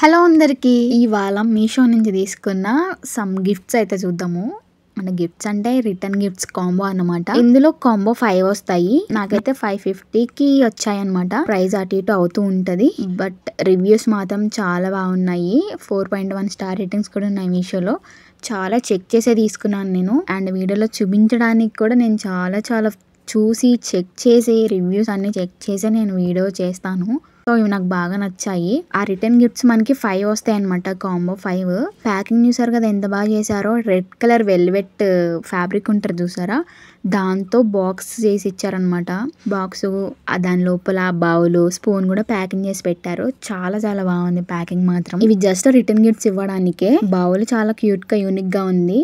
Hello అందరికీ, ఇవాళ మీషో నుంచి తీసుకున్న సమ్ గిఫ్ట్స్ అయితే చూద్దాము. మన గిఫ్ట్స్ అంటే రిటర్న్ గిఫ్ట్స్ కాంబో అన్నమాట. ఇందులో కాంబో 5 వస్తాయి. నాకైతే 550కి వచ్చాయి అనమాట. ప్రైస్ అటు ఇటు అవుతూ ఉంటది. బట్ రివ్యూస్ మాత్రం చాలా బాగున్నాయి. 4.1 స్టార్ రేటింగ్స్ కూడా ఉన్నాయి మీషోలో. చాలా చెక్ చేసే తీసుకున్నాను నేను. అండ్ వీడియోలో చూపించడానికి కూడా నేను చాలా చూసి చెక్ చేసి రివ్యూస్ అన్ని చెక్ చేసి నేను వీడియో చేస్తాను. సో ఇవి నాకు బాగా నచ్చాయి. ఆ రిటర్న్ గిఫ్ట్స్ మనకి 5 వస్తాయి అనమాట. కాంబో 5 ప్యాకింగ్ చూసారు కదా ఎంత బాగా చేశారో. రెడ్ కలర్ వెల్వెట్ ఫ్యాబ్రిక్ ఉంటుంది చూసారా, దాంతో బాక్స్ చేసి ఇచ్చారనమాట. బాక్స్ దాని లోపల బౌల్ స్పూన్ కూడా ప్యాకింగ్ చేసి పెట్టారు. చాలా బాగుంది ప్యాకింగ్ మాత్రం. ఇవి జస్ట్ రిటర్న్ గిఫ్ట్స్ ఇవ్వడానికే. బౌల్ చాలా క్యూట్ గా యూనిక్ గా ఉంది.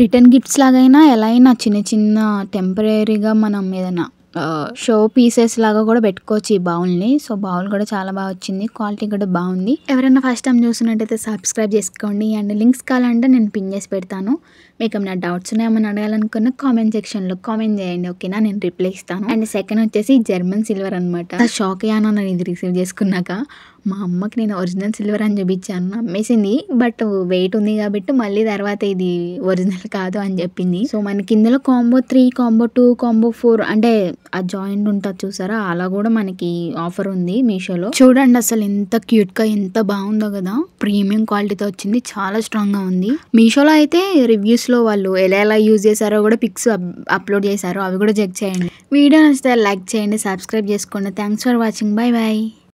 రిటర్న్ గిఫ్ట్స్ లాగైనా ఎలా అయినా చిన్న టెంపరీగా మనం ఏదైనా షో పీసెస్ లాగా కూడా పెట్టుకోవచ్చు ఈ బౌల్ని. సో బౌల్ కూడా చాలా బాగా వచ్చింది. క్వాలిటీ కూడా బాగుంది. ఎవరైనా ఫస్ట్ టైం చూసినట్టయితే సబ్స్క్రైబ్ చేసుకోండి. అండ్ లింక్స్ కావాలంటే నేను పిన్ చేసి పెడతాను. మీకు ఏమైనా డౌట్స్ ఉన్నాయేమని అడగాలనుకున్న కామెంట్ సెక్షన్లో కామెంట్ చేయండి, ఓకేనా? నేను రిప్లై ఇస్తాను. అండ్ సెకండ్ వచ్చేసి జర్మన్ సిల్వర్ అనమాట. షాక్ అయ్యాను నేను ఇది రిసీవ్ చేసుకున్నాక. మా అమ్మకి నేను ఒరిజినల్ సిల్వర్ అని చూపించాను, నమ్మేసింది. బట్ వెయిట్ ఉంది కాబట్టి మళ్ళీ తర్వాత ఇది ఒరిజినల్ కాదు అని చెప్పింది. సో మనకి ఇందులో కాంబో 3, కాంబో 2, కాంబో 4 అంటే ఆ జాయింట్ ఉంటుంది చూసారా, అలా కూడా మనకి ఆఫర్ ఉంది మీషోలో. చూడండి అసలు ఎంత క్యూట్ గా ఎంత బాగుందో కదా. ప్రీమియం క్వాలిటీతో వచ్చింది. చాలా స్ట్రాంగ్ గా ఉంది. మీషోలో అయితే రివ్యూస్ లో వాళ్ళు ఎలా యూజ్ చేశారో కూడా పిక్స్ అప్లోడ్ చేశారు. అవి కూడా చెక్ చేయండి. వీడియో నచ్చితే లైక్ చేయండి, సబ్స్క్రైబ్ చేసుకోండి. Thanks for watching. బై.